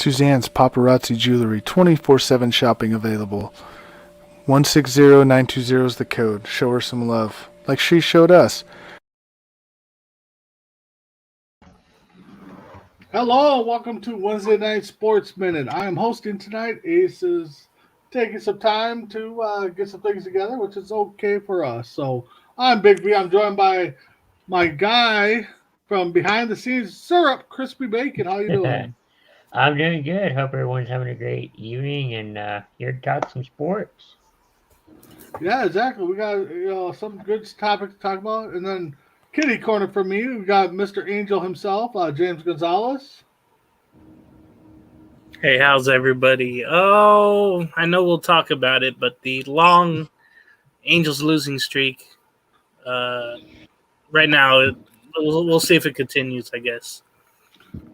Suzanne's Paparazzi Jewelry, 24/7 shopping available. 160920 is the code. Show her some love, like she showed us. Hello, welcome to Wednesday Night Sports Minute. I am hosting tonight. Ace is taking some time to get some things together, which is okay for us. So I'm Big V. I'm joined by my guy from behind the scenes, Syrup Crispy Bacon. How you doing? I'm doing good. Hope everyone's having a great evening and here to talk some sports. Yeah, exactly. We got some good topics to talk about, and then kitty corner for me. We got Mr. Angel himself, James Gonzalez. Hey, how's everybody? Oh, I know we'll talk about it, but the long Angels losing streak, right now, we'll see if it continues, I guess.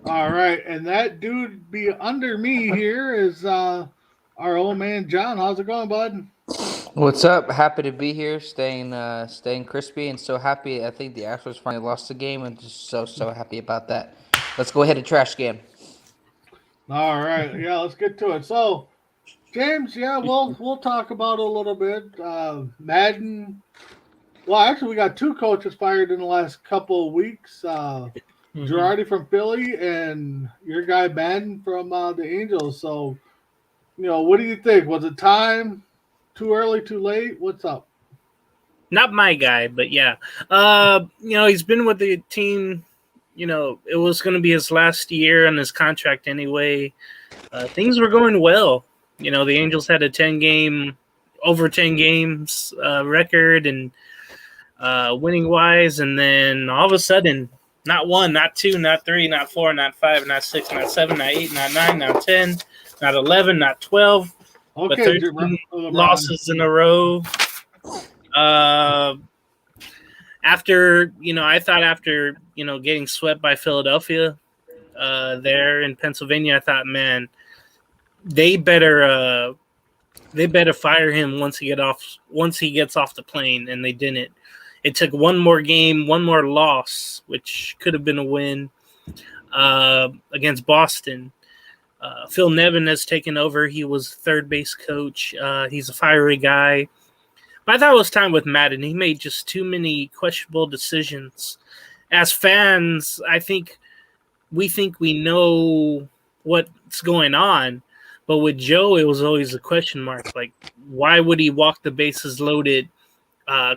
All right, and that dude be under me here is our old man John. How's it going, bud? What's up? Happy to be here, staying crispy, and so happy. I think the Astros finally lost the game, and just so happy about that. Let's go ahead and trash can. All right, yeah, let's get to it. So, James, yeah, we'll talk about it a little bit. Madden. Well, actually, we got two coaches fired in the last couple of weeks. Girardi from Philly and your guy Madden from the Angels. So, what do you think? Was it time? Too early? Too late? What's up? Not my guy, but yeah. He's been with the team. It was going to be his last year on his contract anyway. Things were going well. The Angels had a over 10 games record and winning wise, and then all of a sudden, not 1, not 2, not 3, not 4, not 5, not 6, not 7, not 8, not 9, not 10, not 11, not 12, but 13 losses in a row. After getting swept by Philadelphia there in Pennsylvania, I thought, man, they better fire him once he gets off the plane, and they didn't. It took one more game, one more loss, which could have been a win against Boston. Phil Nevin has taken over. He was third base coach. He's a fiery guy. But I thought it was time with Madden. He made just too many questionable decisions. As fans, we think we know what's going on. But with Joe, it was always a question mark. Like, why would he walk the bases loaded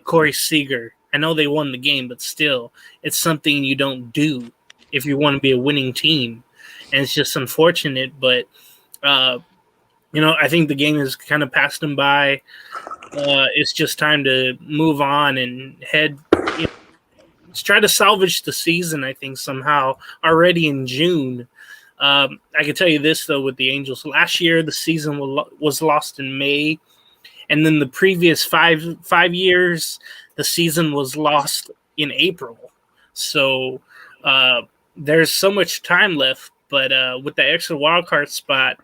Corey Seager? I know they won the game, but still, it's something you don't do if you want to be a winning team. And it's just unfortunate. But, I think the game has kind of passed him by. It's just time to move on and let's try to salvage the season, I think, somehow already in June. I can tell you this, though, with the Angels. Last year, the season was lost in May. And then the previous five years, the season was lost in April. So there's so much time left. But with the extra wild card spot,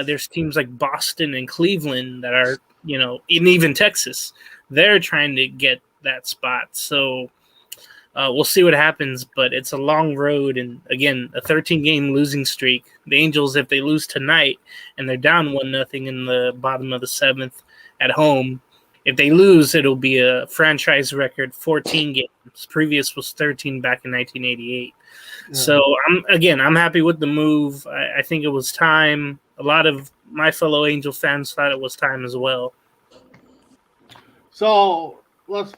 there's teams like Boston and Cleveland that are, and even Texas, they're trying to get that spot. So we'll see what happens, but it's a long road. And again, a 13-game losing streak. The Angels, if they lose tonight and they're down 1-0 in the bottom of the 7th at home, if they lose, it'll be a franchise record 14 games. Previous was 13 back in 1988. Yeah. So I'm happy with the move. I think it was time. A lot of my fellow Angel fans thought it was time as well. So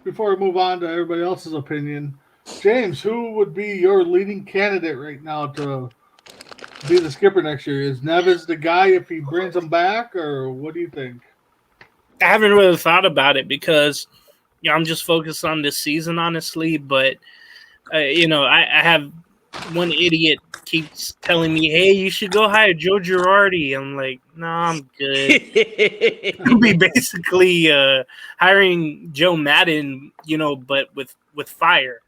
before we move on to everybody else's opinion, James, who would be your leading candidate right now to be the skipper next year? Is Neves the guy if he brings him back, or what do you think? I haven't really thought about it because I'm just focused on this season, honestly. But I have one idiot keeps telling me, "Hey, you should go hire Joe Girardi." I'm like, "No, I'm good." We'll be basically hiring Joe Madden, but with fire.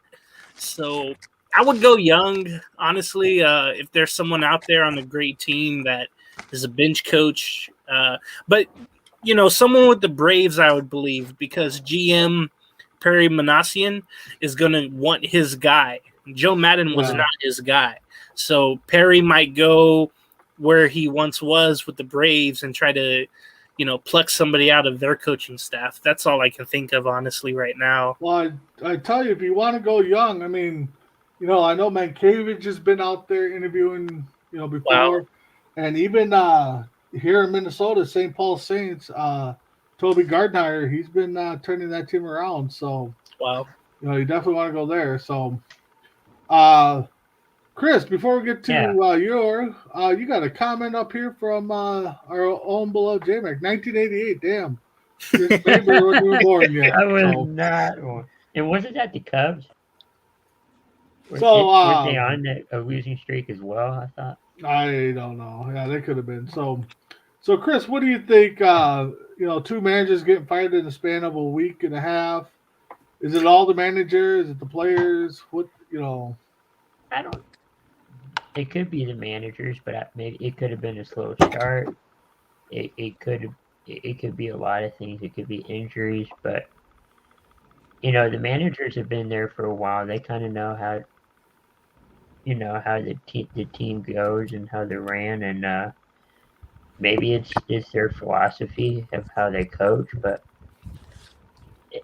So I would go young, honestly. If there's someone out there on a great team that is a bench coach, but someone with the Braves, I would believe, because GM Perry Manassian is going to want his guy. Joe Madden was not his guy. So Perry might go where he once was with the Braves and try to, pluck somebody out of their coaching staff. That's all I can think of, honestly, right now. Well, I tell you, if you want to go young, I mean, I know Mankiewicz has been out there interviewing, before. Wow. And even here in Minnesota, St. Paul Saints, Toby Gardner, he's been turning that team around. So, Wow. you definitely want to go there. So, Chris, before we get to you got a comment up here from our own beloved J-Mac, 1988. Damn. Chris Faber wasn't even born yet. I was So, not. And wasn't that the Cubs? Were they on a losing streak as well? I thought. I don't know. Yeah, they could have been. So Chris, what do you think? Two managers getting fired in the span of a week and a half. Is it all the managers? Is it the players? What? I don't. It could be the managers, but maybe it could have been a slow start. It could be a lot of things. It could be injuries, but the managers have been there for a while. They kind of know how how the team goes and how they ran, and maybe it's their philosophy of how they coach, but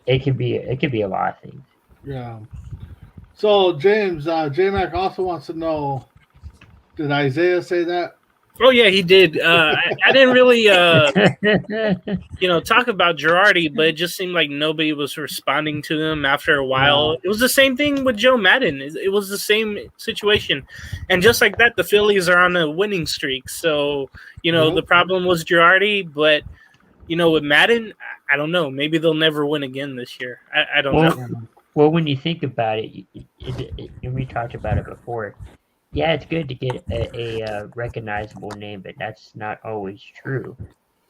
it could be a lot of things. Yeah. So James, J-Mac also wants to know: did Isaiah say that? Oh yeah, he did. I didn't really, talk about Girardi, but it just seemed like nobody was responding to him after a while. Yeah. It was the same thing with Joe Madden. It was the same situation, and just like that, the Phillies are on a winning streak. So the problem was Girardi, but with Madden, I don't know. Maybe they'll never win again this year. I don't know. Well, when you think about it, and we talked about it before. Yeah, it's good to get a recognizable name, but that's not always true.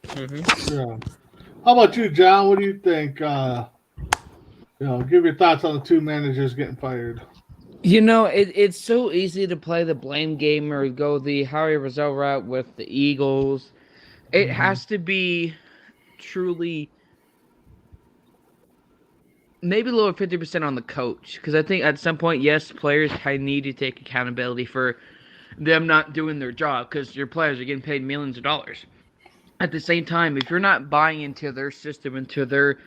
Mm-hmm. Yeah. How about you, John? What do you think? Give your thoughts on the two managers getting fired. It's so easy to play the blame game or go the Howie Rizzo route with the Eagles. It has to be truly maybe a little 50% on the coach, because I think at some point, yes, players need to take accountability for them not doing their job, because your players are getting paid millions of dollars. At the same time, if you're not buying into their system, into their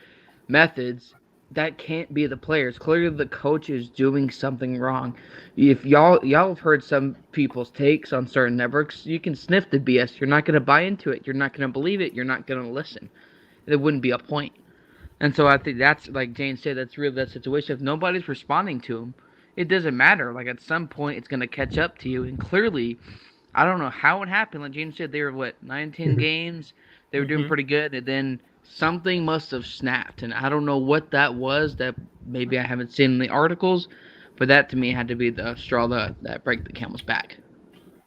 methods, that can't be the players. Clearly, the coach is doing something wrong. If y'all have heard some people's takes on certain networks, you can sniff the BS. You're not going to buy into it. You're not going to believe it. You're not going to listen. There wouldn't be a point. And so I think that's, like Jane said, that's really that situation. If nobody's responding to him, it doesn't matter. Like, at some point, it's going to catch up to you. And clearly, I don't know how it happened. Like Jane said, they were, 9-10 games? They were doing pretty good. And then something must have snapped. And I don't know what that was that maybe I haven't seen in the articles. But that, to me, had to be the straw that break the camel's back.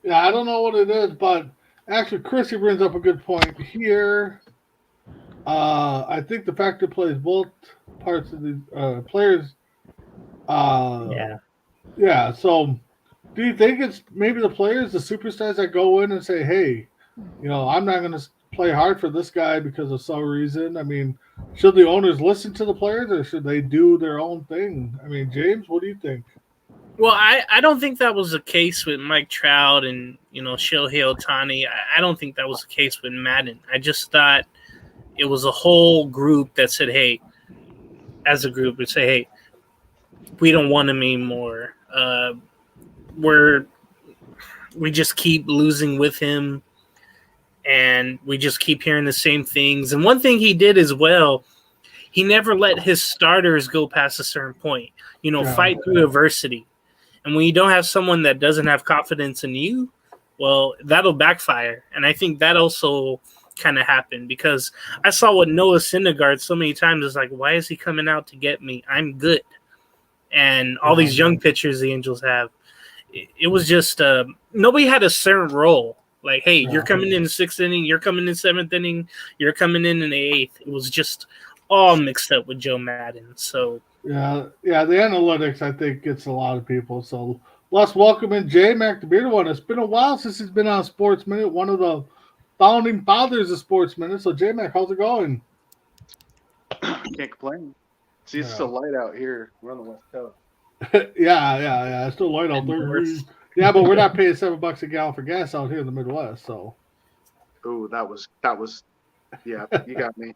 Yeah, I don't know what it is, but actually, Chrissy brings up a good point here. I think the factor plays both parts of the players. Yeah. So, do you think it's maybe the players, the superstars that go in and say, "Hey, I'm not going to play hard for this guy because of some reason"? I mean, should the owners listen to the players or should they do their own thing? I mean, James, what do you think? Well, I don't think that was the case with Mike Trout and Shohei Ohtani. I don't think that was the case with Madden. I just thought it was a whole group that said, hey, as a group, would say, hey, we don't want him anymore. We just keep losing with him, and we just keep hearing the same things. And one thing he did as well, he never let his starters go past a certain point, fight through adversity. And when you don't have someone that doesn't have confidence in you, well, that'll backfire. And I think that also kind of happened, because I saw what Noah Syndergaard so many times is like, why is he coming out to get me? I'm good. And all these young pitchers the Angels have, it was just nobody had a certain role. Like, hey, you're coming in the 6th inning, you're coming in 7th inning, you're coming in the 8th. It was just all mixed up with Joe Madden. So yeah, the analytics I think gets a lot of people. So let's welcome in J-Mac, the bearded one. It's been a while since he's been on Sports Minute, one of the founding fathers of Sports Minute. So J-Mac, how's it going? Can't complain. It's still light out here. We're on the West Coast. Yeah. It's still light out there. Yeah, but we're not paying $7 a gallon for gas out here in the Midwest. So, Ooh, that was. Yeah, you got me.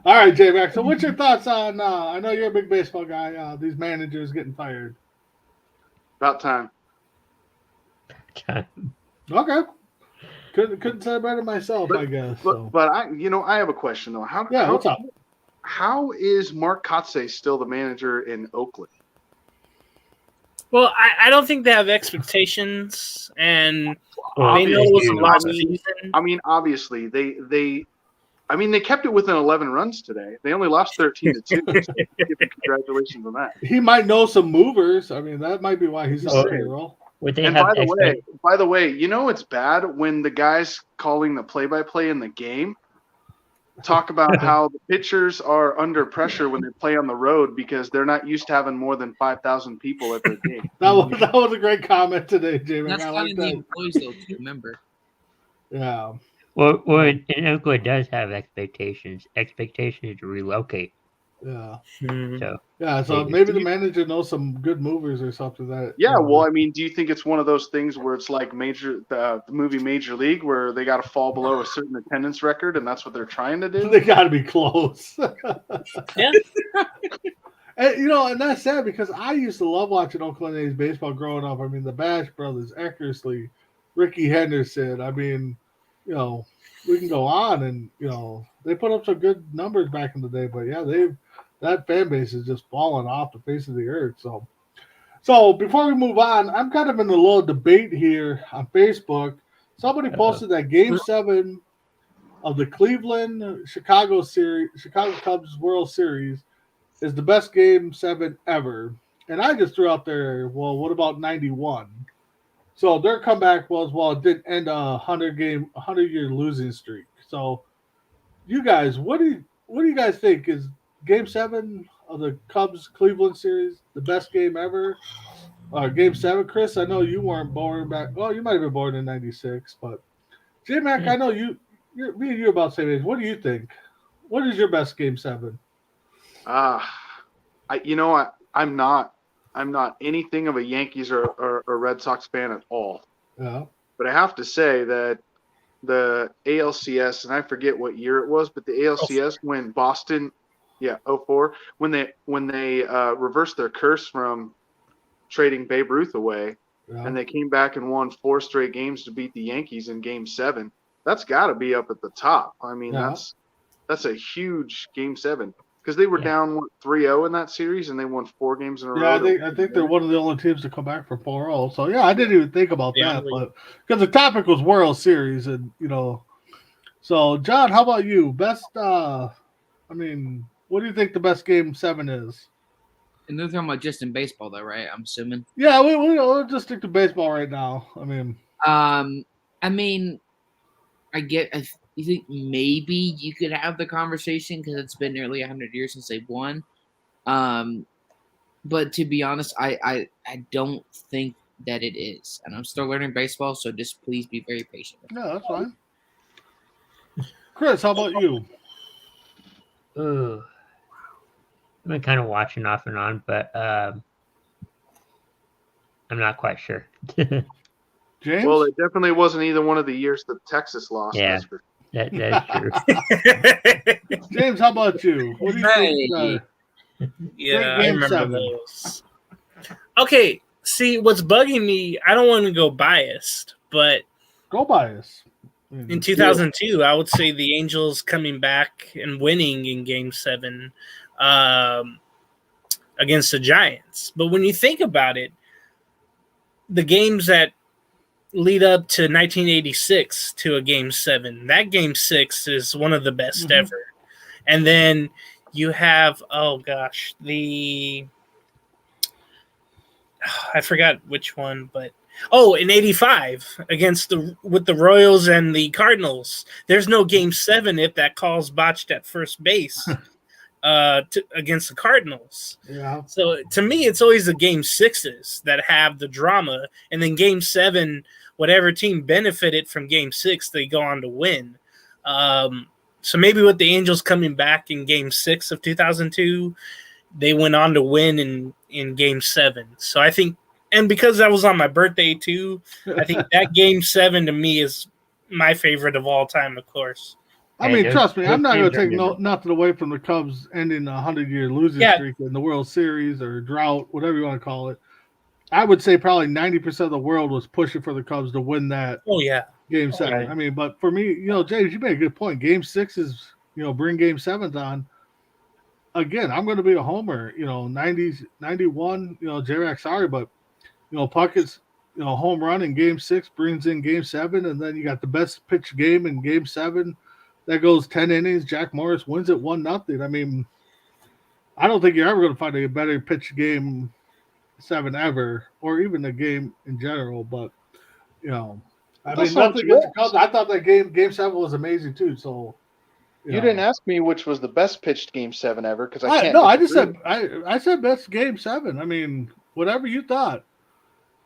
all right, J Mac. So, what's your thoughts on? I know you're a big baseball guy. These managers getting fired. About time. Okay, couldn't say it better myself. I guess. So. But I have a question though. What's up? How is Mark Kotze still the manager in Oakland? Well, I don't think they have expectations, and Well, they know it was a dude, lost I mean- season. I mean, obviously they kept it within 11 runs today. They only lost 13-2. So give them congratulations on that. He might know some movers. I mean, that might be why he's on the payroll. would they And have by the way, it's bad when the guys calling the play-by-play in the game talk about how the pitchers are under pressure when they play on the road because they're not used to having more than 5,000 people at their game. That was a great comment today, Jamie. That's I kind like of the that. employees, though, too, remember. Yeah. Well, and Oakland does have expectations. Expectations to relocate. Yeah. Mhm. So Yeah. So maybe the manager knows some good movers or something that. Yeah, well, I mean, do you think it's one of those things where it's like the movie Major League where they got to fall below a certain attendance record and that's what they're trying to do? They got to be close. Yeah. And that's sad because I used to love watching Oakland A's baseball growing up. I mean, the Bash brothers, Eckersley, Ricky Henderson. I mean, we can go on, and they put up some good numbers back in the day. But yeah, that fan base is just falling off the face of the earth. So before we move on, I'm kind of in a little debate here on Facebook. Somebody posted that Game 7 of the Cleveland Chicago Cubs World Series is the best Game 7 ever. And I just threw out there, well, what about 91? So their comeback was, well, it didn't end a 100-year losing streak. So you guys, what do you guys think? Is Game 7 of the Cubs Cleveland series the best game ever? Game 7, Chris, I know you weren't born back. Well, you might have been born in 96, but J-Mac, I know me and you are about the same age. What do you think? What is your best Game 7? I'm not anything of a Yankees or Red Sox fan at all. Yeah. But I have to say that the ALCS, and I forget what year it was, but the ALCS when Boston, 04, when they reversed their curse from trading Babe Ruth away, and they came back and won 4 straight games to beat the Yankees in Game 7. That's got to be up at the top. I mean, that's a huge Game 7 because they were down 3-0 in that series and they won 4 games in a row. Yeah, I think they're one of the only teams to come back from 4-0. So yeah, I didn't even think about that, but because the topic was World Series, and So John, how about you? Best? What do you think the best Game 7 is? And they're talking about just in baseball, though, right? I'm assuming. Yeah, we'll just stick to baseball right now. You think maybe you could have the conversation because it's been nearly 100 years since they've won. But to be honest, I don't think that it is. And I'm still learning baseball, so just please be very patient. Yeah, that's fine. Chris, how about you? I've been kind of watching off and on, but I'm not quite sure. James? Well, it definitely wasn't either one of the years that Texas lost. Yeah. That is true. James, how about you? What do you think? Yeah, I Game remember 7. those. Okay, see, what's bugging me, I don't want to go biased, but Go bias. in 2002, I would say the Angels coming back and winning in Game 7 against the Giants. But when you think about it, the games that lead up to 1986 to a Game 7, that Game 6 is one of the best ever. And then you have, I forgot which one, but in 85 with the Royals and the Cardinals. There's no Game 7 if that call's botched at first base against the Cardinals. Yeah. So to me, it's always the Game 6s that have the drama, and then Game 7, whatever team benefited from Game 6, they go on to win. So maybe with the Angels coming back in Game 6 of 2002, they went on to win in Game 7. So I think, and because that was on my birthday too, I think that Game 7 to me is my favorite of all time, of course. I Hey, mean, those- trust me, I'm those not going games to are take memorable. nothing away from the Cubs ending a 100-year losing Yeah. streak in the World Series or drought, whatever you want to call it. I would say probably 90% of the world was pushing for the Cubs to win that Oh yeah, Game 7. Right. I mean, but for me, James, you made a good point. Game 6 is, bring Game 7s on. Again, I'm going to be a homer. 90s, 91. J-Rack, sorry, but Puckett's home run in Game 6 brings in Game 7, and then you got the best pitch game in Game 7 that goes 10 innings. Jack Morris wins it 1-0. I mean, I don't think you're ever going to find a better pitch Game 7 ever, or even a game in general. But I mean, That's not what nothing you against the Cubs. I thought that Game 7 was amazing too. So You didn't ask me which was the best pitched Game 7 ever because I can't. No, I just disagree. said I said best Game 7. I mean, whatever you thought.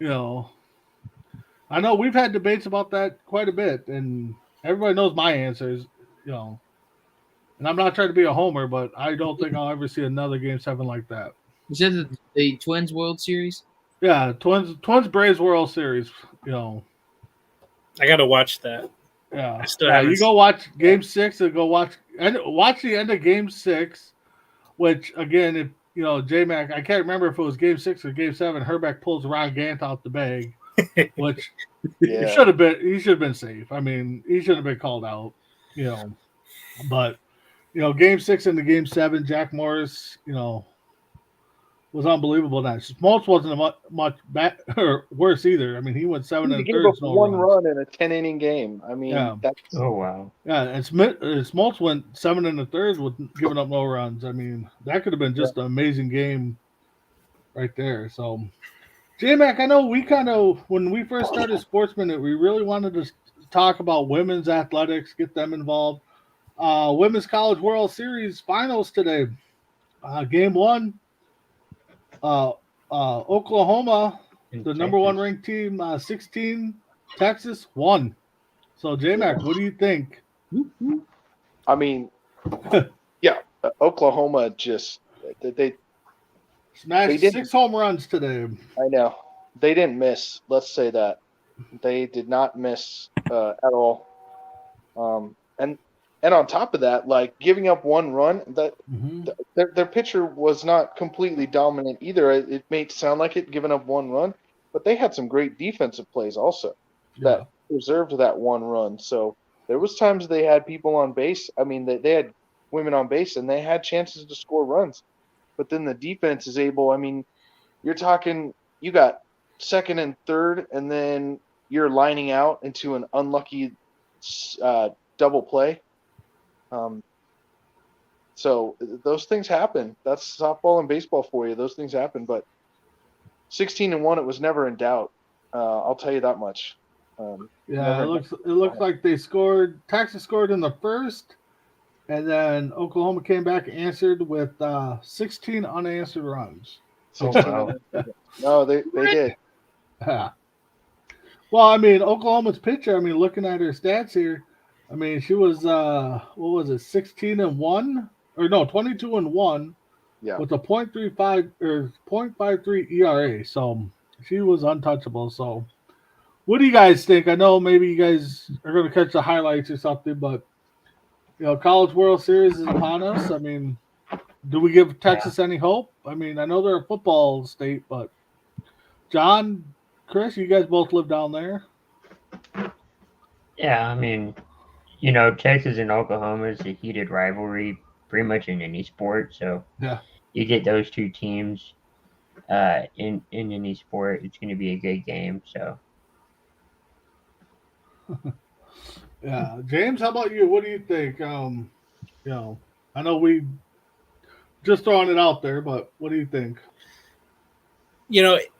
I know we've had debates about that quite a bit, and everybody knows my answers. And I'm not trying to be a homer, but I don't think I'll ever see another Game 7 like that. You said the Twins World Series. Yeah, Twins Braves World Series. I gotta watch that. Yeah, I still haven't you go watch Game 6 and watch the end of Game 6, which again, if J Mac, I can't remember if it was Game 6 or Game 7. Herbeck pulls Ron Gant out the bag, which Yeah. he should have been safe. I mean, he shouldn't have been called out. But Game 6 into Game 7, Jack Morris, was unbelievable. That Smoltz wasn't much bad or worse either. I mean, he went 7 He and gave up thirds, no one runs. run in a 10-inning game. I mean, Yeah. that's Oh wow. Yeah, and Smoltz went 7 and a third with giving up no runs. I mean, that could have been just an amazing game right there. So, J-Mac, I know we when we first started SportsMinute, we really wanted to talk about women's athletics, get them involved. Women's College World Series finals today. Game 1, Oklahoma, the number 1 ranked team, 16, Texas 1. So, J-Mac, what do you think? I mean, yeah, Oklahoma just they Smashed didn't- 6 home runs today. I know they didn't miss. Let's say that they did not miss at all. And on top of that, like giving up one run, that their pitcher was not completely dominant either. It may sound like it, giving up one run, but they had some great defensive plays also that preserved that one run. So there was times they had people on base. I mean, they had women on base and they had chances to score runs. But then the defense is able. I mean, you're talking, you got second and third, and then you're lining out into an unlucky double play. So those things happen. That's softball and baseball for you. Those things happen. But 16-1, it was never in doubt. I'll tell you that much. Yeah, it looks like they scored. Texas scored in the first, and then Oklahoma came back and answered with 16 unanswered runs. Oh, wow. No, they did. Yeah. Well, I mean, Oklahoma's pitcher. I mean, looking at her stats here, I mean, she was 16-1 or no, 22-1 Yeah. with a .35 or .53 ERA. So she was untouchable. So, what do you guys think? I know maybe you guys are going to catch the highlights or something, but College World Series is upon us. I mean, do we give Texas any hope? I mean, I know they're a football state, but John, Chris, you guys both live down there. Yeah, I mean, Texas and Oklahoma is a heated rivalry pretty much in any sport. So Yeah. you get those two teams in any sport, it's going to be a good game. So Yeah, James, how about you? What do you think? I know we just throwing it out there, but what do you think?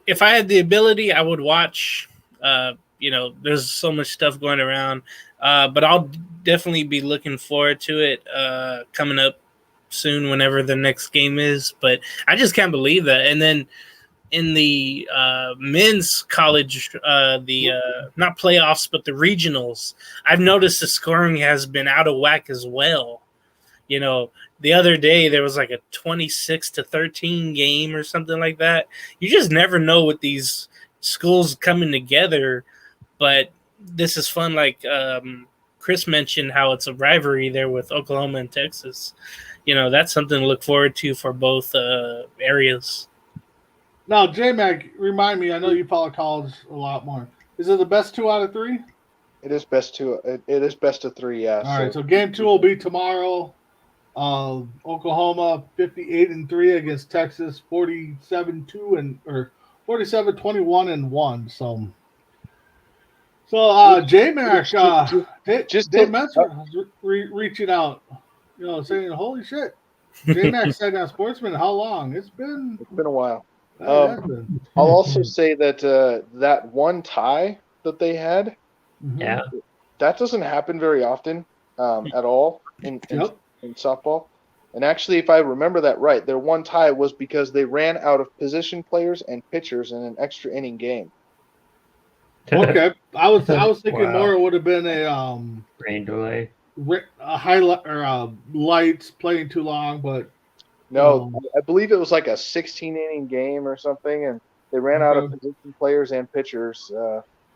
If I had the ability, I would watch. There's so much stuff going around, but I'll definitely be looking forward to it coming up soon, whenever the next game is. But I just can't believe that. And then in the men's college, not playoffs, but the regionals, I've noticed the scoring has been out of whack as well. The other day there was like a 26-13 game or something like that. You just never know with these schools coming together. But this is fun. Like Chris mentioned, how it's a rivalry there with Oklahoma and Texas. That's something to look forward to for both areas. Now, J-Mac, remind me. I know you follow college a lot more. Is it the best 2 out of 3? It is best of 3. Yeah. All right. So game 2 will be tomorrow. Oklahoma 58-3 against Texas 47-2 or 47-21-1. So J-Mac, Dave Metzer reaching out, saying, "Holy shit, J-Mac said on Sportsman, how long? It's been a while." it has been. I'll also say that that one tie that they had, Mhm. Yeah. that doesn't happen very often at all in softball. And actually, if I remember that right, their one tie was because they ran out of position players and pitchers in an extra inning game. Okay, I was thinking Wow. more. It would have been a Rain delay. highlight or lights playing too long, but No, I believe it was like a 16-inning game or something, and they ran out of position players and pitchers.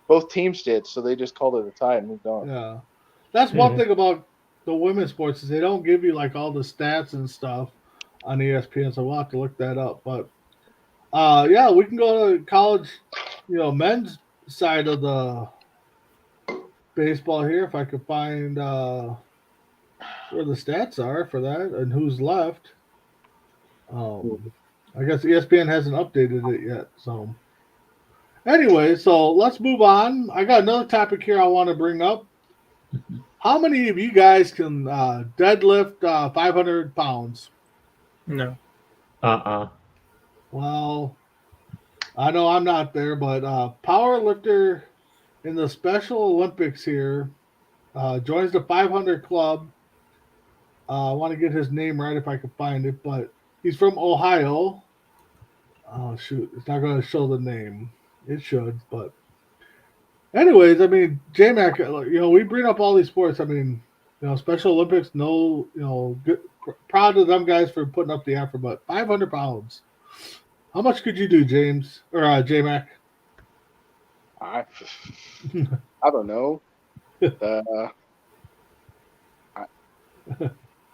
Both teams did, so they just called it a tie and moved on. yeah, that's one thing about the women's sports is they don't give you like all the stats and stuff on ESPN, so we'll have to look that up. But yeah, we can go to college, men's side of the baseball here if I could find where the stats are for that and who's left. I guess ESPN hasn't updated it yet. So anyway, so let's move on. I got another topic here I want to bring up. How many of you guys can deadlift 500 pounds? No. Well, I know I'm not there, but power lifter in the Special Olympics here joins the 500 club. I want to get his name right if I can find it, but he's from Ohio. Oh, shoot. It's not going to show the name. It should, but anyways, I mean, J-Mac, we bring up all these sports. I mean, Special Olympics, good, proud of them guys for putting up the effort, but 500 pounds. How much could you do, James or J-Mac? I don't know.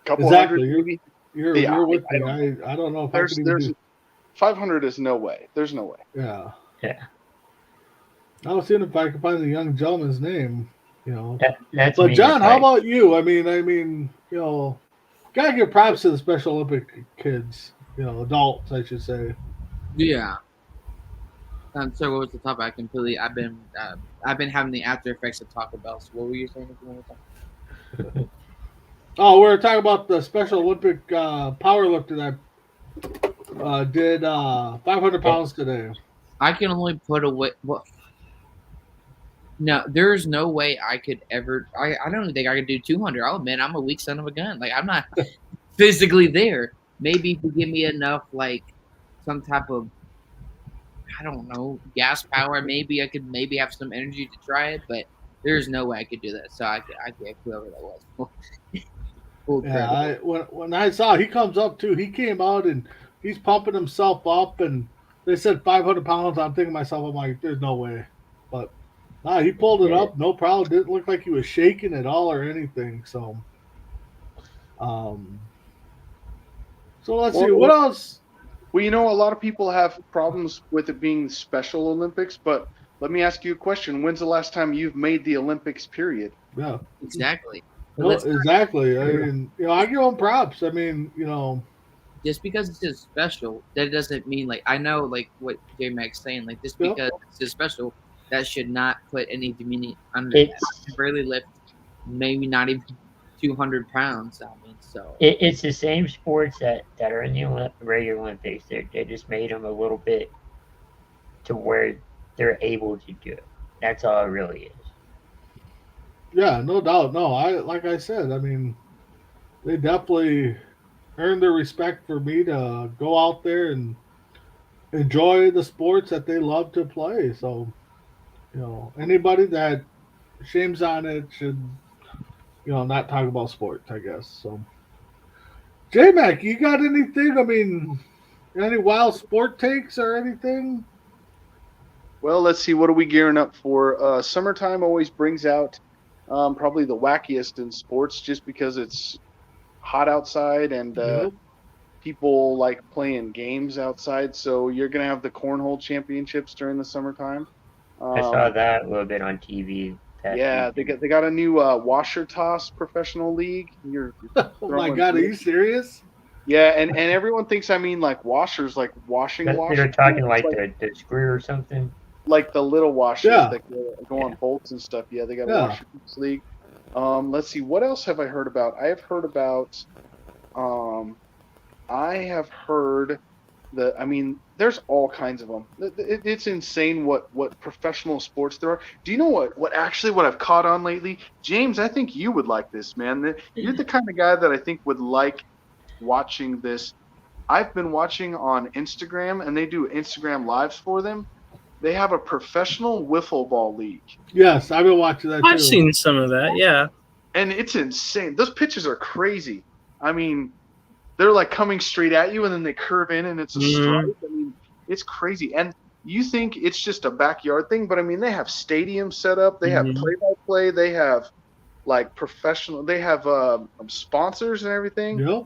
Couple Exactly. hundred, maybe. You're with me. I don't know if I could even do 500 is no way. There's no way. Yeah. Yeah. I was seeing if I could find the young gentleman's name. That's But me, John, how right? about you? I mean, gotta give props to the Special Olympic kids. Adults, I should say. Yeah. So what was the topic? I've been having the after effects of Taco Bell. So what were you saying? Oh, we're talking about the Special Olympic powerlifter that did 500 pounds today. I can only put away what. No, there's no way I could ever. I don't even think I could do 200. I'll admit I'm a weak son of a gun. Like I'm not physically there. Maybe if you give me enough, like some type of, I don't know, gas power. Maybe I could have some energy to try it. But there's no way I could do that. So I can't whoever that was. Yeah, when I saw he comes up too, he came out and he's pumping himself up, and they said 500 pounds. I'm thinking to myself, I'm like, there's no way, but he pulled it up, no problem. Didn't look like he was shaking at all or anything. So, so let's see what else. Well, a lot of people have problems with it being Special Olympics, but let me ask you a question: when's the last time you've made the Olympics? Period. Yeah, exactly. No, exactly. I mean, I give them props. I mean, just because it's just special, that doesn't mean like I know like what J Mac's saying. Like just because it's just special, that should not put any demeaning under that. I can barely lift, maybe not even 200 pounds. I mean, so it's the same sports that are in the regular Olympics. They just made them a little bit to where they're able to do it. That's all it really is. Yeah, no doubt. No, like I said, I mean, they definitely earned their respect for me to go out there and enjoy the sports that they love to play. So, anybody that shames on it should, not talk about sports, I guess. So, J-Mac, you got anything? I mean, any wild sport takes or anything? Well, let's see. What are we gearing up for? Summertime always brings out probably the wackiest in sports, just because it's hot outside and Yep. people like playing games outside. So you're gonna have the cornhole championships during the summertime. I saw that a little bit on TV. Past Yeah, weekend. they got a new washer toss professional league. You're Oh my throwing God, are you serious? Yeah, and everyone thinks I mean like washers, like washing But washers. they're talking It's like the screw or something. like the little washers Yeah. that go on Yeah. bolts and stuff. Yeah, they got a Yeah. washer league. Let's see, what else have I heard about? I have heard I mean, there's all kinds of them. It's insane what professional sports there are. Do you know what I've caught on lately? James, I think you would like this, man. You're the kind of guy that I think would like watching this. I've been watching on Instagram, and they do Instagram lives for them. They have a professional wiffle ball league, Yes, I've been watching that too. I've seen some of that. Yeah. and it's insane. Those pitches are crazy. I mean, they're like coming straight at you, and then they curve in, and it's a strike. I mean, it's crazy. And you think it's just a backyard thing, but I mean, they have stadiums set up. They have play-by-play. They have like professional. They have sponsors and everything. Yep.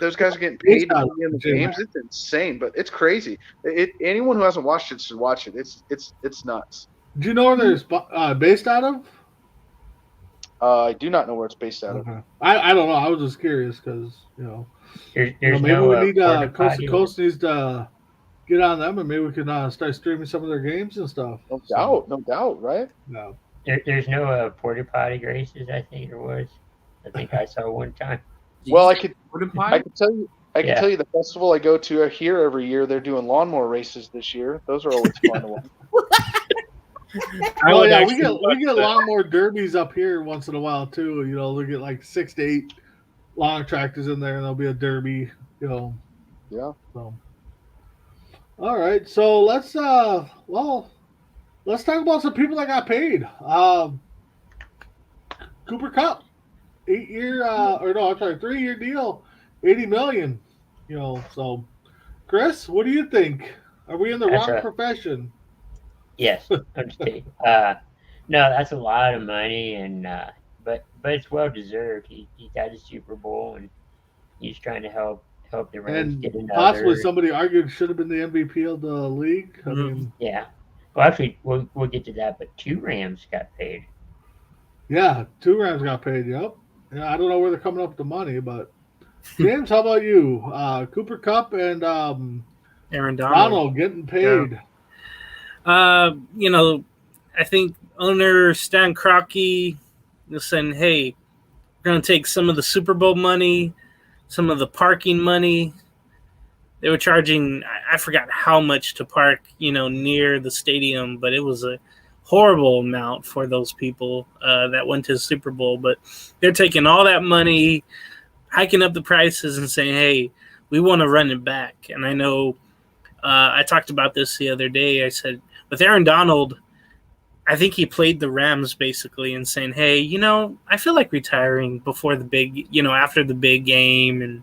Those guys are getting paid to be in the Jim. games. It's insane, but it's crazy. Anyone who hasn't watched it should watch it. It's nuts. Do you know where they're based out of? I do not know where it's based out of. Okay. I don't know. I was just curious because There's maybe no we need porta Coast to potty. Coast needs to get on them, and maybe we can start streaming some of their games and stuff. No doubt, right? No. There's no porta potty races. I think there was. I think I saw one time. Well, I could Potty? tell you. I can Yeah. tell you the festival I go to here every year. They're doing lawnmower races this year. Those are always fun to watch. Oh would yeah, actually we watch get a that. lot more derbies up here once in a while too. They'll get like 6 to 8 long tractors in there, and there'll be a derby. Yeah. So, all right, so let's talk about some people that got paid. Cooper Cup, 3-year deal, $80 million. So Chris, what do you think? Are we in the That's wrong a- profession? Yes, I'm just kidding. No, that's a lot of money, and but it's well deserved. He got a Super Bowl, and he's trying to help the Rams And get another. possibly somebody argued should have been the MVP of the league. I Mhm. mean, Yeah. Well, actually, we'll get to that, but 2 Rams got paid. yeah, 2 Rams got paid. Yep. Yeah, I don't know where they're coming up with the money, but James, how about you? Cooper Cup and Aaron Donald. Donald getting paid. I think owner Stan Kroenke was saying, "Hey, we're going to take some of the Super Bowl money, some of the parking money." They were charging, I forgot how much to park, near the stadium, but it was a horrible amount for those people that went to the Super Bowl. But they're taking all that money, hiking up the prices, and saying, "Hey, we want to run it back." And I know I talked about this the other day. I said, with Aaron Donald, I think he played the Rams basically and saying, "Hey, I feel like retiring before the big, after the big game, and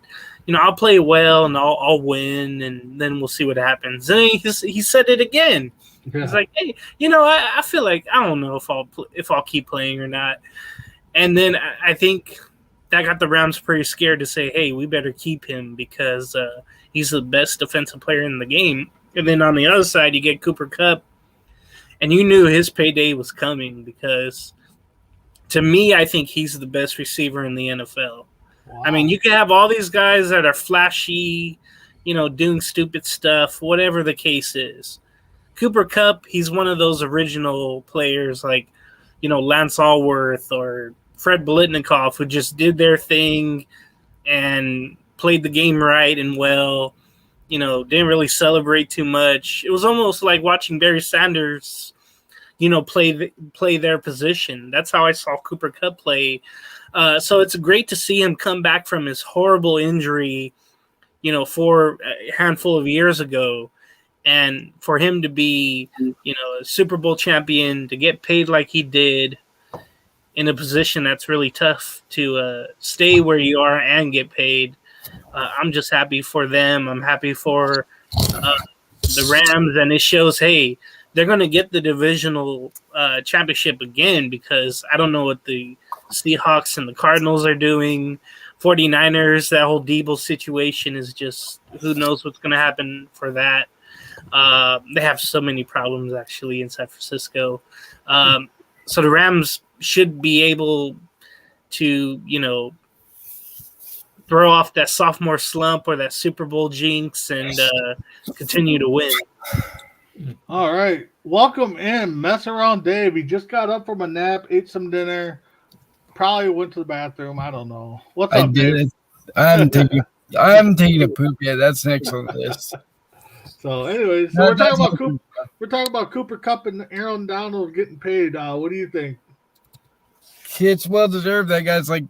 I'll play well and I'll win, and then we'll see what happens." And he said it again. Yeah. He's like, "Hey, I feel like I don't know if I'll keep playing or not." And then I think that got the Rams pretty scared to say, "Hey, we better keep him because he's the best defensive player in the game." And then on the other side, you get Cooper Kupp, and you knew his payday was coming because, to me, I think he's the best receiver in the NFL. Wow. I mean, you can have all these guys that are flashy, doing stupid stuff, whatever the case is. Cooper Kupp, he's one of those original players like, Lance Allworth or Fred Biletnikoff who just did their thing and played the game right and well. Didn't really celebrate too much. It was almost like watching Barry Sanders, play their position. That's how I saw Cooper Kupp play. So it's great to see him come back from his horrible injury, for a handful of years ago, and for him to be, a Super Bowl champion, to get paid like he did in a position that's really tough to stay where you are and get paid. I'm just happy for them. I'm happy for the Rams, and it shows, hey, they're going to get the divisional championship again, because I don't know what the Seahawks and the Cardinals are doing. 49ers, that whole Debo situation is just, who knows what's going to happen for that. They have so many problems, actually, in San Francisco. So the Rams should be able to, throw off that sophomore slump or that Super Bowl jinx and continue to win. All right. Welcome in, Mess Around Dave. He just got up from a nap, ate some dinner, probably went to the bathroom. I don't know. What's I up, Dave? did. I haven't taken a poop yet. That's next on the list. So, anyways, No, we're talking that's about okay. Cooper. We're talking about Cooper Kupp and Aaron Donald getting paid. What do you think? It's well deserved. That guy's like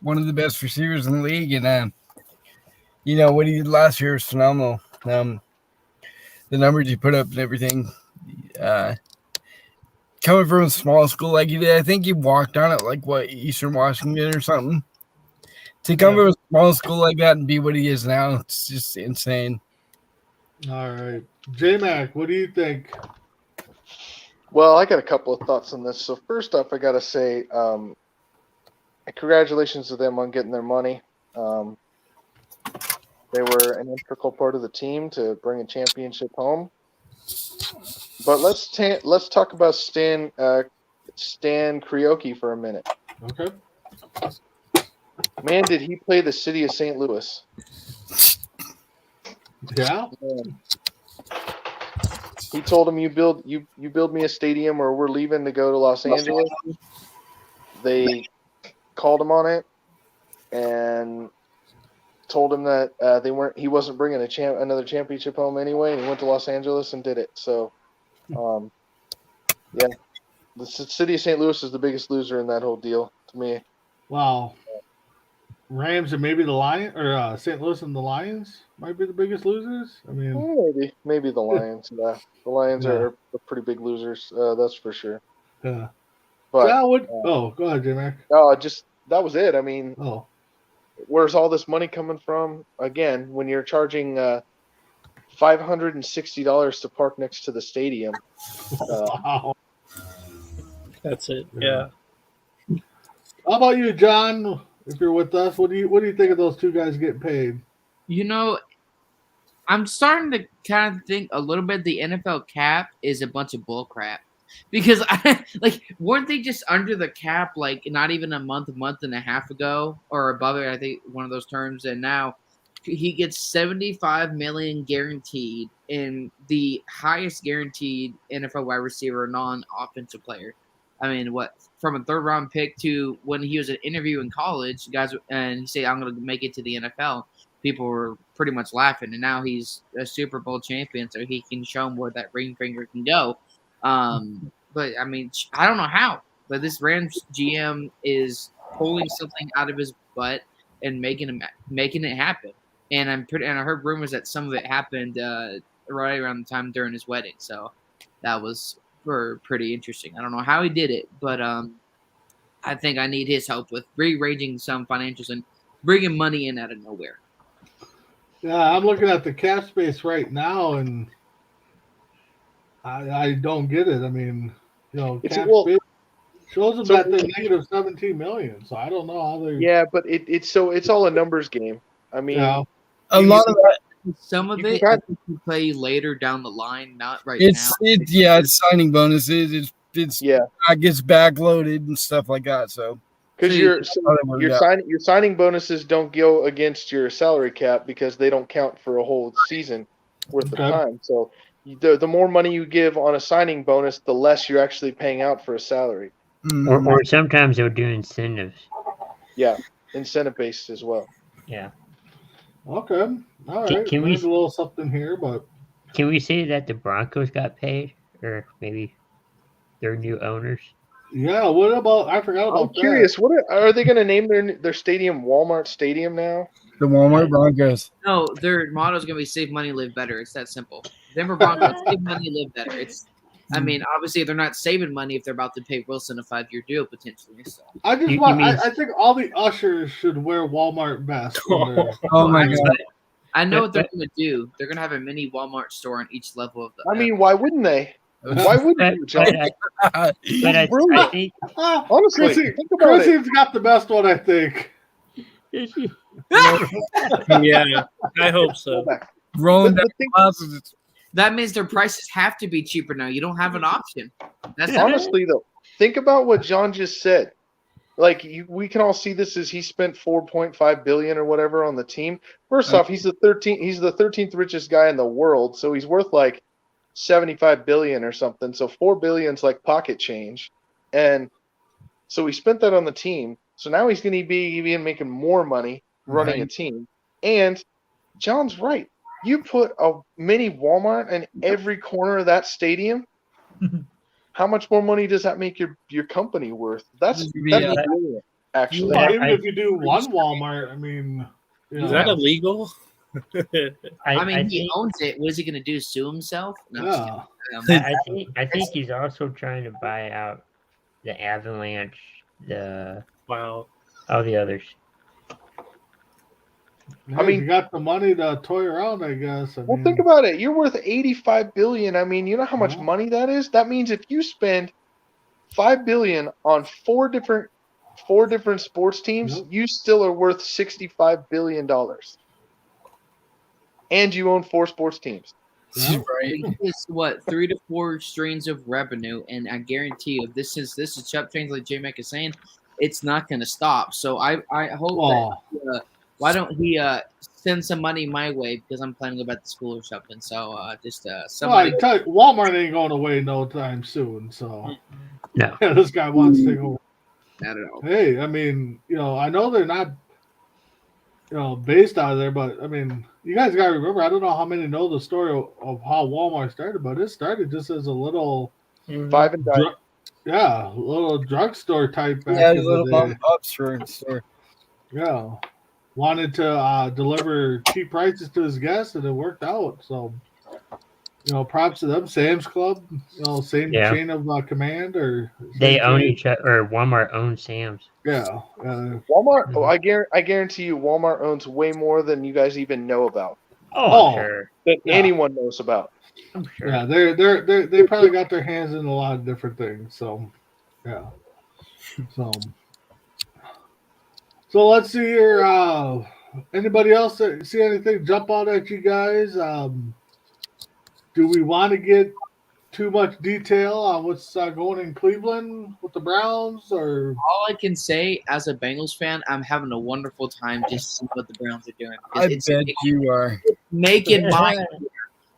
one of the best receivers in the league, and what he did last year was phenomenal. The numbers he put up and everything. Coming from a small school like he did, I think he walked on it like Eastern Washington or something. To come from a small school like that and be what he is now, it's just insane. All right, J-Mac, what do you think? Well, I got a couple of thoughts on this. So first off, I got to say, congratulations to them on getting their money. They were an integral part of the team to bring a championship home. But let's talk about Stan Kroenke for a minute. Okay. Man, did he play the city of St. Louis? Yeah. Man. He told him, "You build me a stadium, or we're leaving to go to Los Angeles." They called him on it and told him that he wasn't bringing another championship home anyway, and he went to Los Angeles and did it. So, yeah, the city of St. Louis is the biggest loser in that whole deal to me. Wow. Rams and maybe the Lions, or St. Louis and the Lions might be the biggest losers. I mean, Maybe the Lions. Yeah, the Lions are pretty big losers. That's for sure. yeah. But go ahead, J-Mac. That was it. I mean, Oh, where's all this money coming from? Again, when you're charging $560 to park next to the stadium. wow. That's it. Yeah. How about you, John? If you're with us, what do you think of those two guys getting paid? I'm starting to kind of think a little bit the NFL cap is a bunch of bull crap. Because weren't they just under the cap like not even a month and a half ago or above it? I think one of those terms, and now he gets $75 million guaranteed, and the highest guaranteed NFL wide receiver, non-offensive player. I mean, from a third-round pick to when he was an interview in college, guys, and he said, "I'm going to make it to the NFL." People were pretty much laughing, and now he's a Super Bowl champion, so he can show them where that ring finger can go. But I mean, I don't know how, but this Rams GM is pulling something out of his butt and making it happen. And I heard rumors that some of it happened right around the time during his wedding, so that was pretty interesting. I don't know how he did it, but I think I need his help with rearranging some financials and bringing money in out of nowhere. Yeah, I'm looking at the cap space right now, and I don't get it. I mean, cap space shows them that they're negative $17 million. So I don't know how they. Yeah, but it's all a numbers game. I mean, A lot of that. Some of it I think you play later down the line, not right now. It's signing bonuses. It gets backloaded and stuff like that. So because your signing bonuses don't go against your salary cap because they don't count for a whole season worth of time. So the more money you give on a signing bonus, the less you're actually paying out for a salary. Mm-hmm. Or sometimes they'll do incentives. Yeah, incentive based as well. Yeah. Okay. All right. Can we a little something here, but can we say that the Broncos got paid, or maybe their new owners? Yeah. What about? I forgot about. I'm curious. What are they going to name their stadium? Walmart Stadium now? The Walmart Broncos. No, their motto is going to be "Save money, live better." It's that simple. Denver Broncos, save money, live better. I mean, obviously, they're not saving money if they're about to pay Wilson a 5-year deal potentially. So. I think all the ushers should wear Walmart vests. Oh my god! I know what they're going to do. They're going to have a mini Walmart store on each level of the. I mean, why wouldn't they? Why wouldn't you, John? But I Brilliant. think Honestly, Chrissy, think about it. Chrissy's got the best one, I think. Yeah, I hope so. Rolling down But think, classes. That means their prices have to be cheaper now. You don't have an option. That's honestly, though, think about what John just said. Like we can all see this as he spent $4.5 billion or whatever on the team. First off, he's the 13th richest guy in the world, so he's worth like $75 billion or something. So $4 billion's like pocket change, and so he spent that on the team. So now he's going to be even making more money running a team. And John's right. You put a mini Walmart in every corner of that stadium. How much more money does that make your company worth? That's brilliant, actually. Well, even if you do one Walmart, I mean, Is that illegal? I mean, he think, owns it. What is he going to do? Sue himself? No, yeah. I think he's also trying to buy out the Avalanche, the Wow. all the others. Hey, I mean- you got the money to toy around, I guess. Well, think about it. You're worth $85 billion. I mean, you know how much Yeah. money that is? That means if you spend $5 billion on four different sports teams, Yep. you still are worth $65 billion. And you own 4 sports teams. Yeah. Right. It's what 3 to 4 streams of revenue, and I guarantee you, this is Chubb trains like J Mac is saying, it's not going to stop. So I hope Well, that why don't he send some money my way, because I'm planning to go back to school or something. So just well, I somebody. tell you, Walmart ain't going away no time soon. So No. yeah, this guy wants to take over. I don't know. Hey, I mean, I know they're not, based out of there, but I mean, you guys got to remember, I don't know how many know the story of how Walmart started, but it started just as a little, Five and dime. little drugstore type back Yeah, in a little the mom day. and pop store. Yeah, wanted to deliver cheap prices to his guests, and it worked out. So, props to them. Sam's Club, same chain of command, or They same own chain. each other, or Walmart owns Sam's. Yeah, Walmart. Oh, I guarantee you, Walmart owns way more than you guys even know about. Oh, Oh. sure. That Yeah. anyone knows about. I'm sure. yeah. They probably got their hands in a lot of different things. So, yeah. So let's see here. Anybody else see anything jump out at you guys? Do we want to get too much detail on what's going in Cleveland with the Browns, or All I can say as a Bengals fan, I'm having a wonderful time just seeing what the Browns are doing. I bet you are. Making my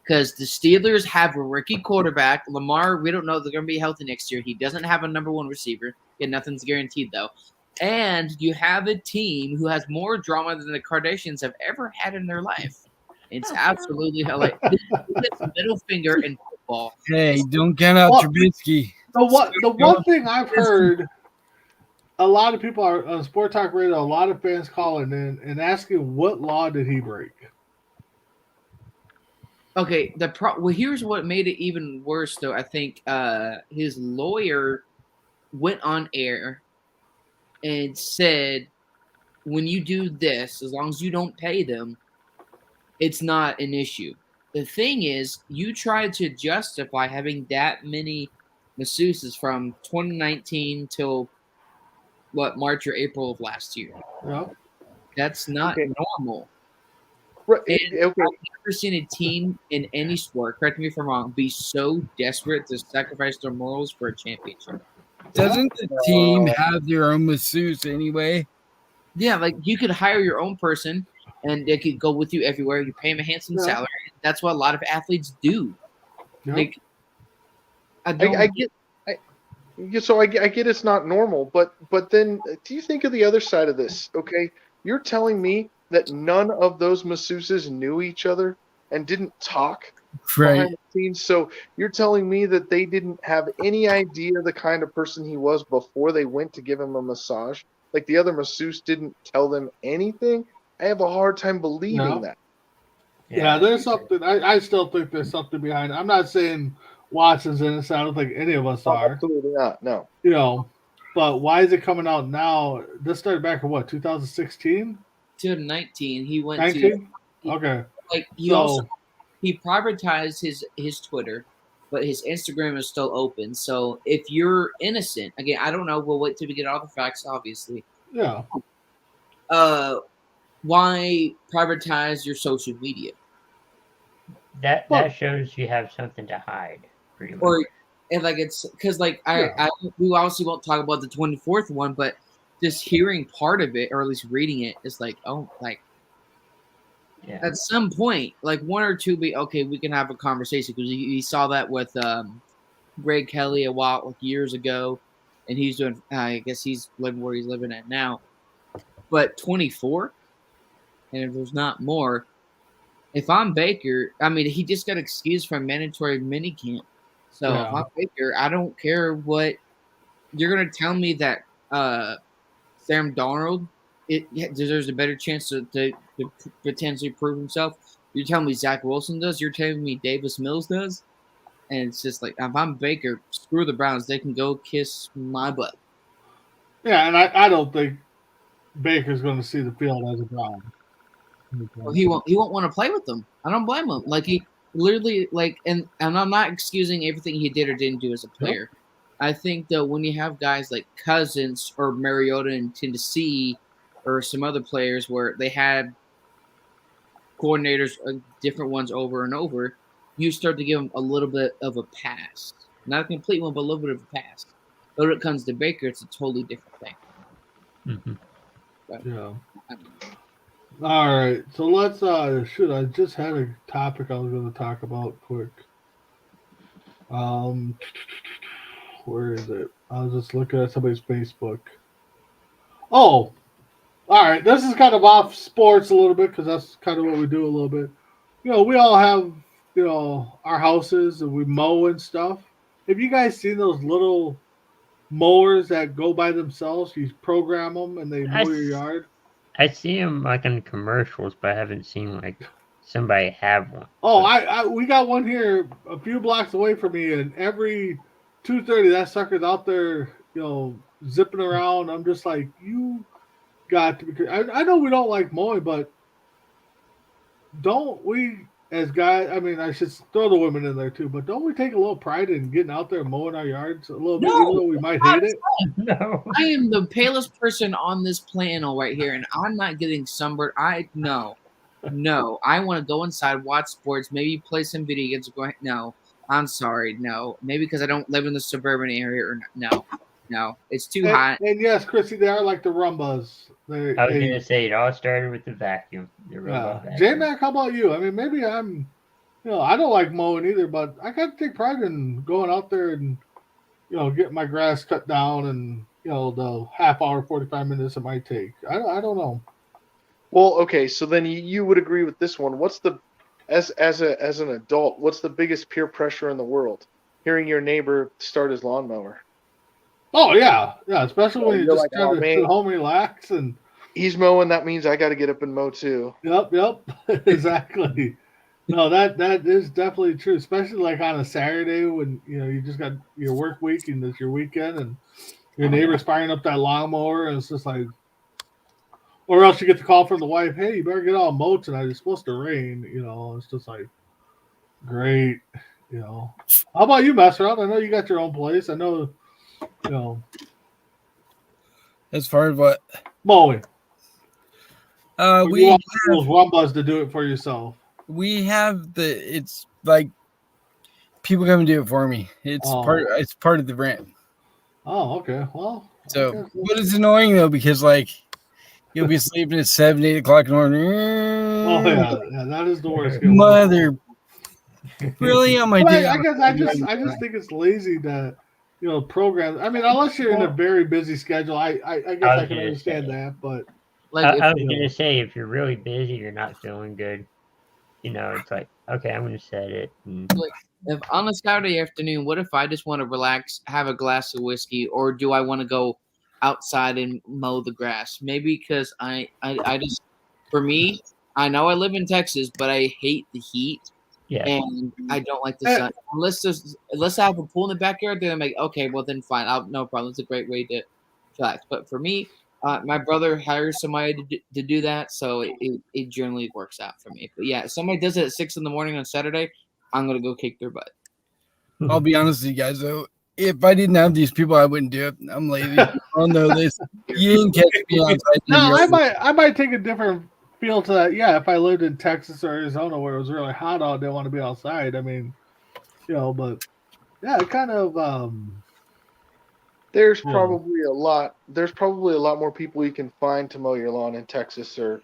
because the Steelers have a rookie quarterback. Lamar, we don't know if they're going to be healthy next year. He doesn't have a number 1 receiver. Yeah, nothing's guaranteed, though. And you have a team who has more drama than the Kardashians have ever had in their life. It's absolutely like this middle finger in football. Hey, don't count out Well, Trubisky. the one thing I've heard, a lot of people are on Sport Talk Radio. A lot of fans calling in and asking, what law did he break? Okay, well, here's what made it even worse, though. I think his lawyer went on air and said, when you do this, as long as you don't pay them, it's not an issue. The thing is, you tried to justify having that many masseuses from 2019 till, March or April of last year. Yeah. That's not normal. Right. And Okay. I've never seen a team in any sport, correct me if I'm wrong, be so desperate to sacrifice their morals for a championship. Doesn't the team have their own masseuse anyway? Yeah, like you could hire your own person and they could go with you everywhere. You pay them a handsome salary. That's what a lot of athletes do. Yep. Like, I get it's not normal, but then do you think of the other side of this? Okay, you're telling me that none of those masseuses knew each other and didn't talk Right. behind the scenes. So you're telling me that they didn't have any idea the kind of person he was before they went to give him a massage? Like the other masseuse didn't tell them anything? I have a hard time believing that. Yeah, there's something. I still think there's something behind it. I'm not saying Watson's innocent. I don't think any of us are. Absolutely not. No. But why is it coming out now? This started back in what, 2016? 2019, he went 19? to Okay. Like he So also he privatized his Twitter, but his Instagram is still open. So if you're innocent, again, I don't know. We'll wait till we get all the facts, obviously. yeah. Why privatize your social media? That Well- shows you have something to hide, pretty much. Or and like it's because like Yeah. we obviously won't talk about the 24th one, but just hearing part of it or at least reading it is like, oh, like Yeah. at some point, like one or two, be okay. We can have a conversation because you saw that with Greg Kelly a while like years ago, and he's doing. I guess he's living where he's living at now. But 24, and if there's not more, if I'm Baker, I mean he just got excused from mandatory minicamp. So if Yeah. I'm Baker, I don't care what you're gonna tell me that Sam Darnold deserves a better chance to potentially prove himself. You're telling me Zach Wilson does. You're telling me Davis Mills does. And it's just like, if I'm Baker, screw the Browns. They can go kiss my butt. Yeah, and I don't think Baker's going to see the field as a Brown. Well, he won't want to play with them. I don't blame him. Like he literally and I'm not excusing everything he did or didn't do as a player. I think though when you have guys like Cousins or Mariota in Tennessee or some other players where they had coordinators, different ones over and over, you start to give them a little bit of a pass. Not a complete one, but a little bit of a pass. But when it comes to Baker, it's a totally different thing. Mm-hmm. Yeah. All right. So let's I just had a topic I was going to talk about quick. Where is it? I was just looking at somebody's Facebook. Oh, all right. This is kind of off sports a little bit because that's kind of what we do a little bit. You know, we all have, you know, our houses and we mow and stuff. Have you guys seen those little mowers that go by themselves? You program them and they mow your yard. I see them like in commercials, but I haven't seen like somebody have one. Oh, we got one here a few blocks away from me, and every 2:30 that sucker's out there, you know, zipping around. I'm just like, you got to be. I know we don't like mowing, but don't we as guys? I mean, I should throw the women in there too, but don't we take a little pride in getting out there and mowing our yards a little bit, even though we might hate it? No. I am the palest person on this panel right here, and I'm not getting sunburned. No, I want to go inside, watch sports, maybe play some video games. No, I'm sorry, no. Maybe because I don't live in the suburban area, or no, it's too hot. And yes, Chrissy, they are like the Rumbas. I was going to say it all started with the vacuum. The robot vacuum. J-Mac, how about you? I mean, maybe I'm, you know, I don't like mowing either, but I got to take pride in going out there and, you know, get my grass cut down and, you know, the half hour, 45 minutes it might take. I don't know. Well, okay, so then you would agree with this one. What's the as an adult, what's the biggest peer pressure in the world? Hearing your neighbor start his lawnmower. Oh yeah, especially when you You're just like, try oh, to man. sit home, relax, and He's mowing. That means I got to get up and mow too. Yep, exactly. No, that is definitely true, especially like on a Saturday when you know you just got your work week and it's your weekend, and your neighbor's firing up that lawnmower, and it's just like, or else you get the call from the wife, "Hey, you better get all mowed tonight. It's supposed to rain." You know, it's just like, great. You know, how about you, Master? I know you got your own place. I know, you know, As far as what? mowing. Or We you want those Rumbas to do it for yourself. have it's like people come and do it for me. It's part of the brand. Oh, okay. Well, So, but it's annoying though because like you'll be sleeping at 7, 8 o'clock in the morning. Oh yeah, that is the worst. Mother, really on my But day? I guess I just think it's lazy to, you know, program. I mean, unless you're in a very busy schedule, I guess I can understand that. But Like I was going to say, if you're really busy, you're not feeling good, you know, it's like, okay, I'm going to set it. And if on a Saturday afternoon, what if I just want to relax, have a glass of whiskey, or do I want to go outside and mow the grass? Maybe because I just, for me, I know I live in Texas, but I hate the heat. yeah. And I don't like the sun. Unless I have a pool in the backyard, then I'm like, okay, well then fine, no problem. It's a great way to relax. But for me, My brother hires somebody to do that, so it generally works out for me. But yeah, if somebody does it at 6 in the morning on Saturday, I'm gonna go kick their butt. I'll be honest with you guys though. If I didn't have these people, I wouldn't do it. I'm lazy. I'll know this. You didn't catch me outside. No, I might take a different feel to that. Yeah, if I lived in Texas or Arizona where it was really hot out, I didn't want to be outside. I mean, but yeah, it kind of There's Yeah. probably a lot. There's probably a lot more people you can find to mow your lawn in Texas or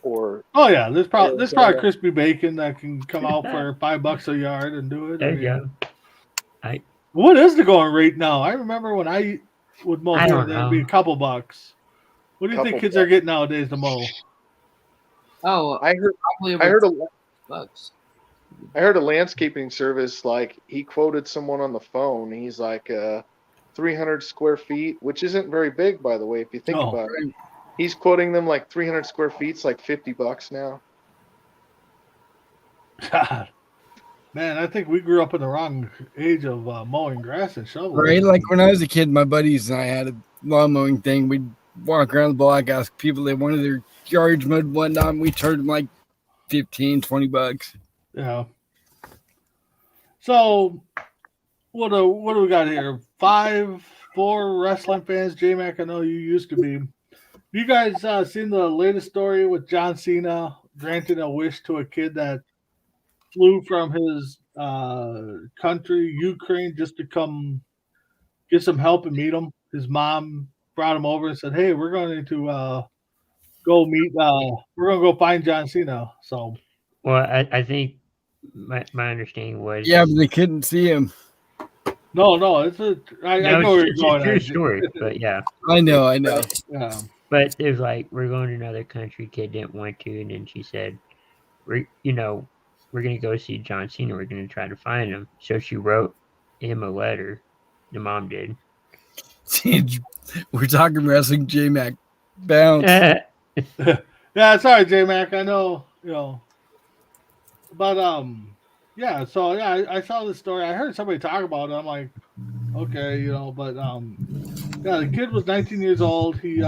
oh yeah, there's probably Arizona. crispy bacon that can come out for $5 a yard and do it. There I you mean, go. what is the going rate now? I remember when I would mow I here, don't there'd be a know. couple bucks. What do you think Couple kids are getting nowadays to mow? Oh, I heard probably I over heard a bucks. I heard a landscaping service, like he quoted someone on the phone. He's like 300 square feet, which isn't very big, by the way, if you think No. about it. He's quoting them like 300 square feet's like $50 now. God, man, I think we grew up in the wrong age of mowing grass and shoveling. Right? Like when I was a kid, my buddies and I had a lawn mowing thing. We'd walk around the block, ask people they wanted their yards mowed and whatnot, and we charged them like $15-$20. Yeah. So, what do we got here? 4 wrestling fans. J-Mac, I know you used to be. You guys seen the latest story with John Cena granting a wish to a kid that flew from his country, Ukraine, just to come get some help and meet him? His mom brought him over and said, "Hey, we're going to go meet. We're going to go find John Cena." So, Well, I think my understanding was Yeah, but they couldn't see him. no, it's I know where you're going. True at. story, but yeah. I know. Yeah. But it was like, we're going to another country. Kid didn't want to, and then she said, we're gonna go see John Cena. We're gonna try to find him. So she wrote him a letter. The mom did. We're talking wrestling, J-Mac. Bounce. Yeah, sorry, J Mac. I know, but yeah. So yeah, I saw this story. I heard somebody talk about it. I'm like, okay, but yeah, the kid was 19 years old. He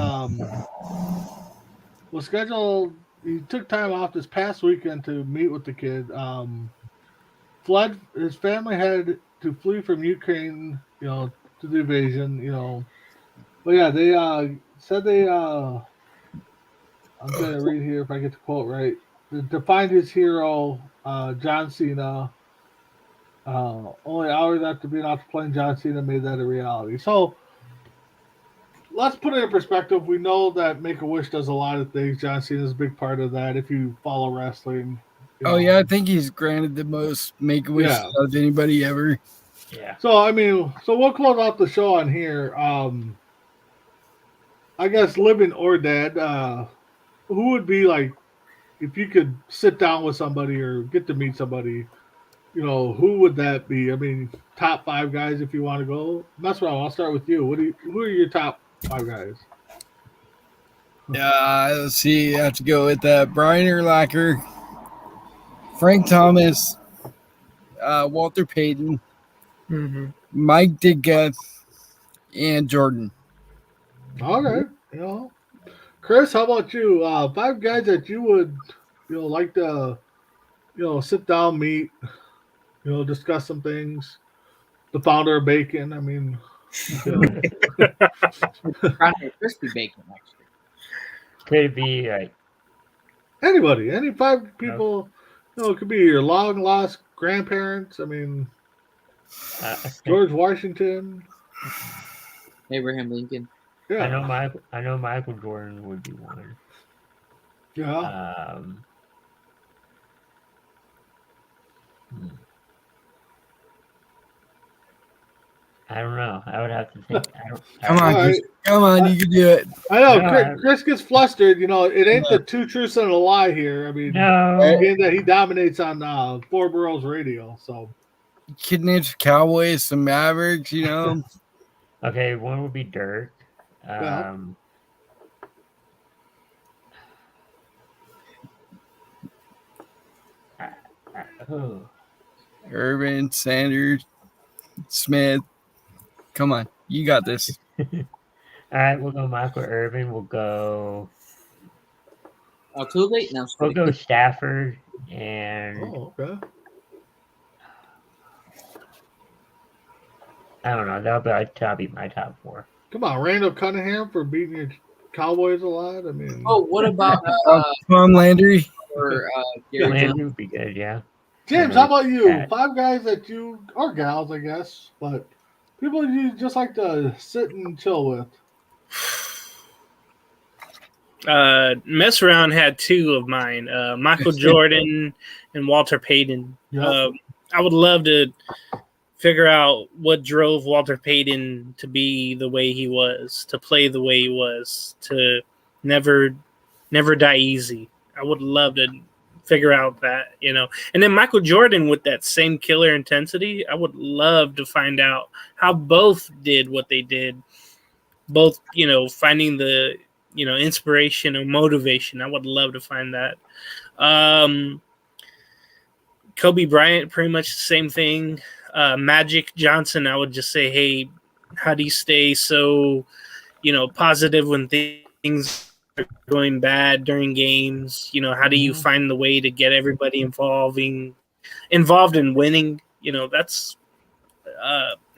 was scheduled. He took time off this past weekend to meet with the kid. Fled. His family had to flee from Ukraine, to the invasion, But yeah, they said they. I'm trying to read here if I get the quote right. To find his hero, John Cena. Only hours after being off the plane, John Cena made that a reality. So let's put it in perspective. We know that Make-A-Wish does a lot of things. John Cena is a big part of that. If you follow wrestling. Oh yeah, I think he's granted the most Make-A-Wish out of anybody ever. Yeah. So I mean, we'll close out the show on here. I guess living or dead. Who would be like, if you could sit down with somebody or get to meet somebody, who would that be? I mean, top 5 guys if you want to go. That's what I'll start with you. Who are your top 5 guys? Let's see. I have to go with Brian Urlacher, Frank Thomas, Walter Payton, Mike Ditka, and Jordan. Okay. Chris, how about you? 5 guys that you would, like to, sit down, meet, discuss some things. The founder of Bacon. I mean, Crispy bacon, actually. Could it be like anybody, any 5 people? It could be your long lost grandparents. I mean, George Washington, Abraham Lincoln. Yeah, I know Michael Jordan would be one. Yeah. I don't know. I would have to think. Come on, Chris. Come on, you can do it. I know. No, Chris gets flustered. It ain't the 2 truths and a lie here. I mean, No. being that he dominates on Four Boroughs Radio, so Kid Nature Cowboys, some Mavericks, Okay, one would be Dirk. Urban, Sanders, Smith. Come on, you got this. All right, we'll go Michael Irvin. We'll go. Oh, too late? No, I'm just We'll kidding. go Stafford and Oh, okay. I don't know. That'll be my top 4. Come on, Randall Cunningham for beating your Cowboys a lot. I mean, Oh, what about Tom Landry. or Gary Landry Jones? would be good, yeah. James, how about you? Yeah. 5 guys that you or gals, I guess, but people you just like to sit and chill with. Mess around had 2 of mine, Michael Jordan and Walter Payton. Yep. I would love to figure out what drove Walter Payton to be the way he was, to play the way he was, to never die easy. I would love to figure out that, And then Michael Jordan with that same killer intensity, I would love to find out how both did what they did. Both, finding the, inspiration or motivation. I would love to find that. Kobe Bryant, pretty much the same thing. Magic Johnson, I would just say, hey, how do you stay so, positive when things are going bad during games? How do you find the way to get everybody involved in winning? That's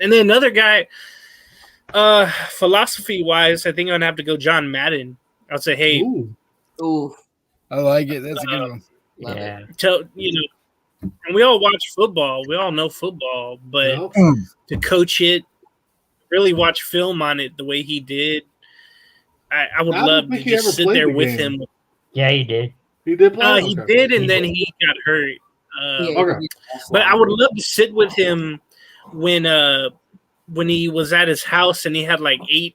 and then another guy, philosophy wise, I think I'd have to go John Madden. I'd say, hey, Ooh, I like it. That's a good one. love Yeah. it. And we all watch football. We all know football, but Yep. to coach it, really watch film on it the way he did, I would I don't love to think he just ever sit played there the with game. him. Yeah, he did. He did play. He Okay. did, and He then did. he got hurt. Yeah, Okay. But I would love to sit with him when he was at his house and he had like 8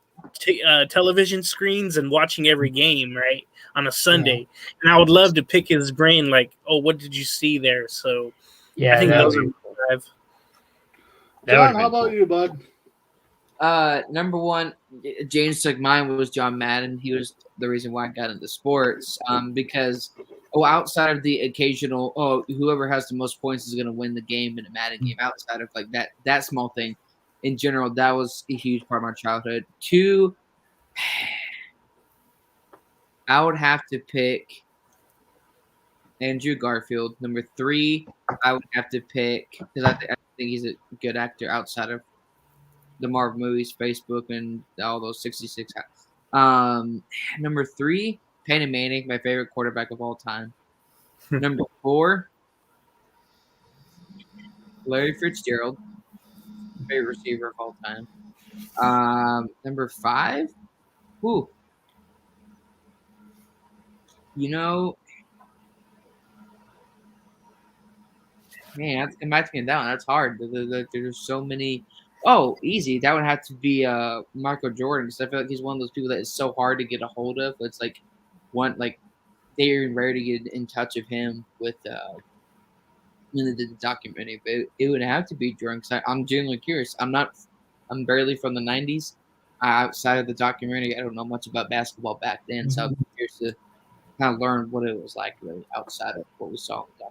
television screens and watching every game, right, on a Sunday. And I would love to pick his brain, like, oh, what did you see there? So Yeah, I think that those would are be cool. 5. That would've John, how been about cool. you, bud? Number 1, James took mine was John Madden. He was the reason why I got into sports. Because outside of the occasional, whoever has the most points is going to win the game in a Madden game. Outside of like that small thing, in general, that was a huge part of my childhood. 2, I would have to pick Andrew Garfield. Number 3, I would have to pick because I think he's a good actor outside of the Marvel movies, Facebook, and all those 66. Number 3, Peyton Manning, my favorite quarterback of all time. Number 4, Larry Fitzgerald, favorite receiver of all time. Number 5, man, that's come back to me down. That's hard. There's so many. Oh, easy. That would have to be Michael Jordan because I feel like he's one of those people that is so hard to get a hold of. It's like they're rare to get in touch of him with when they did the documentary. But it would have to be Jordan because I'm genuinely curious. I'm barely from the '90s. Outside of the documentary, I don't know much about basketball back then, so I'm curious to kind of learn what it was like really outside of what we saw in the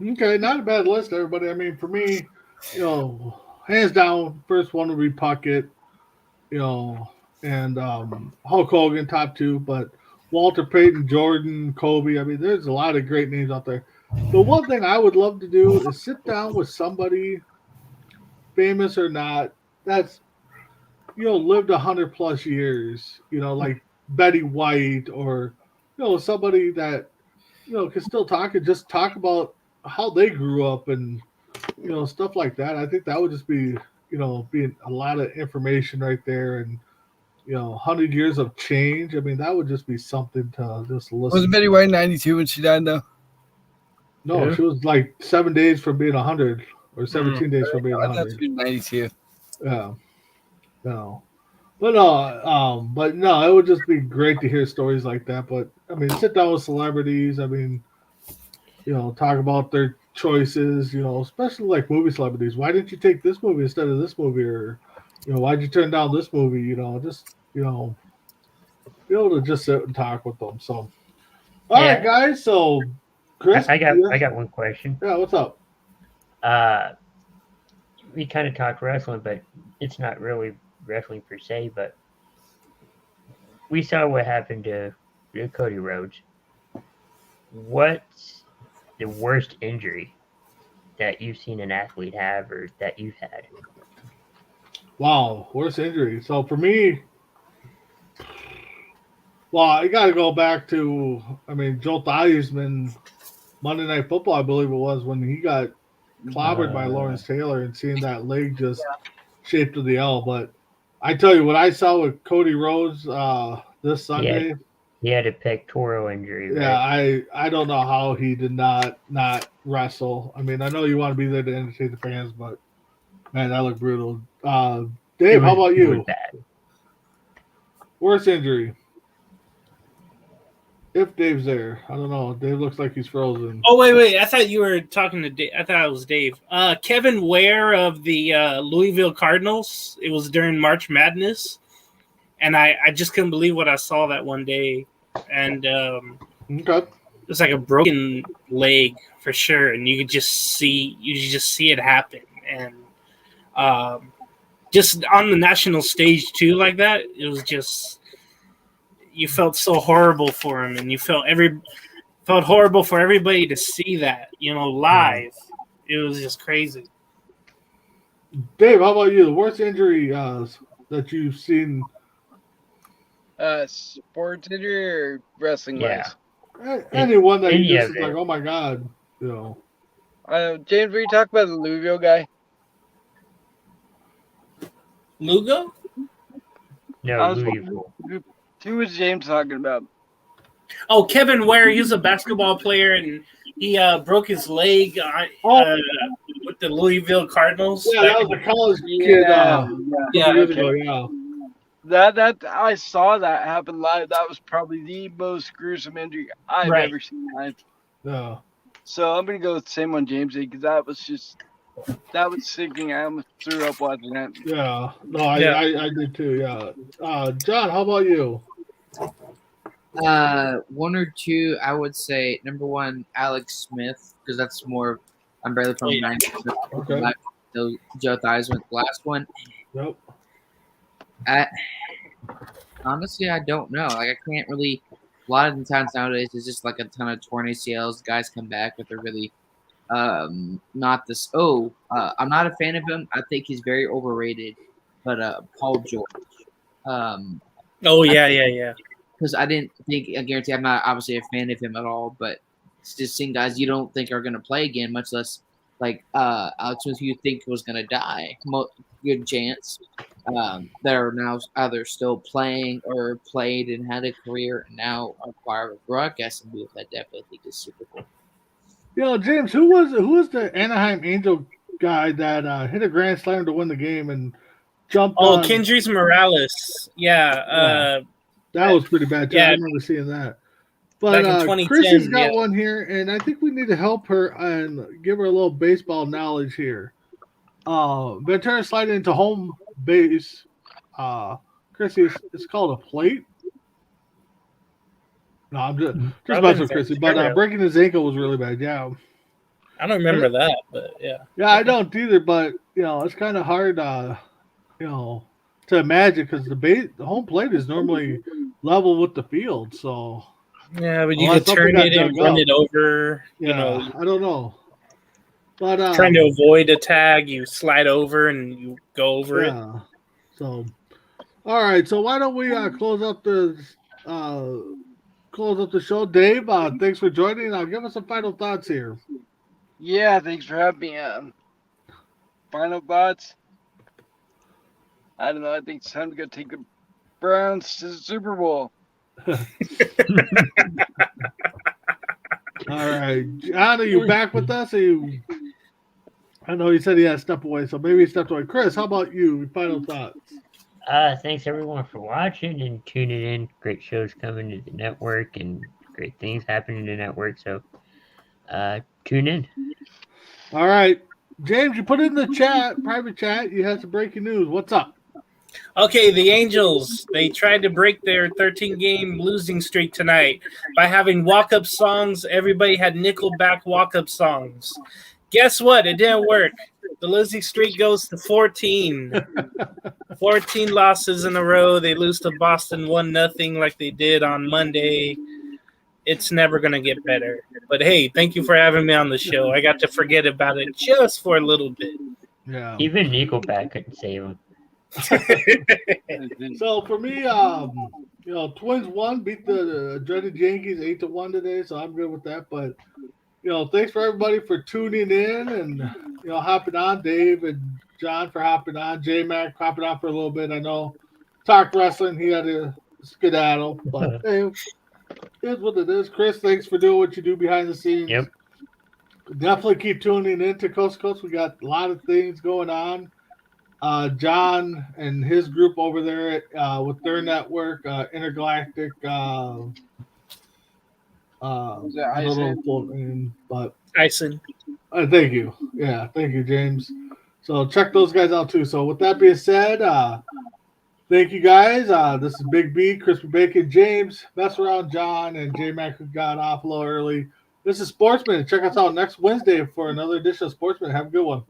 documentary. Okay, not a bad list, everybody. I mean, for me, hands down, first one would be Puckett, and Hulk Hogan, top 2, but Walter Payton, Jordan, Kobe. I mean, there's a lot of great names out there. The one thing I would love to do is sit down with somebody, famous or not, that's lived 100+ years. Like Betty White or somebody that can still talk and just talk about how they grew up and stuff like that. I think that would just be being a lot of information right there, and 100 years of change. I mean, that would just be something to just listen. Was Betty White 92 when she died though? No, Yeah. she was like 7 days from being 100 or 17 days from being I thought 100. she was 92. Yeah, no. But no, it would just be great to hear stories like that. But I mean, sit down with celebrities. I mean, talk about their choices. Especially like movie celebrities. Why didn't you take this movie instead of this movie? Or why'd you turn down this movie? Just be able to just sit and talk with them. So, all right, guys. So, Chris, I got one question. Yeah, what's up? We kind of talked wrestling, but it's not really wrestling per se, but we saw what happened to Cody Rhodes. What's the worst injury that you've seen an athlete have or that you've had? Wow, worst injury. So for me, well, I got to go back to, Joe Theismann, Monday Night Football, I believe it was, when he got clobbered by Lawrence Taylor and seeing that leg just shaped to the L. But I tell you, what I saw with Cody Rhodes this Sunday, he had a pectoral injury. Yeah, right? I don't know how he did not wrestle. I mean, I know you want to be there to entertain the fans, but man, that looked brutal. Dave, how about you? Worst injury? If Dave's there, I don't know. Dave looks like he's frozen. Oh wait! I thought you were talking to Dave. I thought it was Dave. Kevin Ware of the Louisville Cardinals. It was during March Madness, and I just couldn't believe what I saw that one day. And Okay. it was like a broken leg for sure, and you could just see it happen, and just on the national stage too, like that. It was just, you felt so horrible for him, and you felt horrible for everybody to see that, live. It was just crazy. Dave, how about you? The worst injury that you've seen? Sports injury or wrestling wise? Anyone that you just is like, oh my god, James, were you talking about the Louisville guy? Lugo? No, Louisville. Who was James talking about? Oh, Kevin Ware. He was a basketball player, and he broke his leg with the Louisville Cardinals. Yeah, that was a college kid. Yeah. That I saw that happen live. That was probably the most gruesome injury I've ever seen live. Yeah. So I'm gonna go with the same one James did, because that was sinking. I almost threw up watching that. Yeah. No, I did too. Yeah. John, how about you? One or two, I would say. Number one, Alex Smith, because that's more. I'm barely from 90. Okay. Joe Theismann, last one. Nope. Honestly, I don't know. Like, I can't really. A lot of the times nowadays, it's just like a ton of torn ACLs. Guys come back, but they're really not this. I'm not a fan of him. I think he's very overrated. But Paul George. Yeah. Because I guarantee I'm not obviously a fan of him at all, but it's just seeing guys you don't think are going to play again, much less like Alex Smith, who you think was going to die. Good chance that are now either still playing or played and had a career and now are part of a broadcasting booth. I definitely think is super cool. James, who was the Anaheim Angel guy that hit a grand slam to win the game and jumped on? Kendrys Morales. Yeah. That was pretty bad, too. Yeah. I remember seeing that. But Chrissy's got one here, and I think we need to help her and give her a little baseball knowledge here. Ventura sliding into home base. Chrissy, it's called a plate. No, I'm just messing with Chrissy. But breaking his ankle was really bad, yeah. I don't remember that, but yeah. Yeah, I don't either, but, it's kind of hard, to imagine because the home plate is normally level with the field, so yeah, but you could turn it and run it over. I don't know, but trying to avoid a tag, you slide over and you go over it. So, all right. So why don't we close up the show, Dave? Thanks for joining. Give us some final thoughts here. Yeah, thanks for having me. Final thoughts. I don't know. I think it's time to go take the Browns to the Super Bowl. All right. John, are you back with us? I know he said he had to step away, so maybe he stepped away. Chris, how about you? Final thoughts? Thanks, everyone, for watching and tuning in. Great shows coming to the network and great things happening to the network, so tune in. All right. James, you put it in the chat, private chat. You had some breaking news. What's up? Okay, the Angels, they tried to break their 13-game losing streak tonight by having walk-up songs. Everybody had Nickelback walk-up songs. Guess what? It didn't work. The losing streak goes to 14. 14 losses in a row. They lose to Boston 1-0 like they did on Monday. It's never going to get better. But, hey, thank you for having me on the show. I got to forget about it just for a little bit. Yeah. Even Nickelback couldn't save him. So for me, Twins won, beat the dreaded Yankees 8-1 today, so I'm good with that. But thanks for everybody for tuning in and hopping on. Dave and John for hopping on. J Mac hopping on for a little bit. I know talk wrestling. He had to skedaddle, but hey, it's what it is. Chris, thanks for doing what you do behind the scenes. Yep. Definitely keep tuning in to Coast to Coast. We got a lot of things going on. John and his group over there with their network, Intergalactic. I don't know the full name, but Tyson. thank you. Yeah, thank you, James. So check those guys out too. So with that being said, thank you guys. This is Big B, Crispy Bacon, James, Mess Around John, and J Mac who got off a little early. This is SportsMinute. Check us out next Wednesday for another edition of SportsMinute. Have a good one.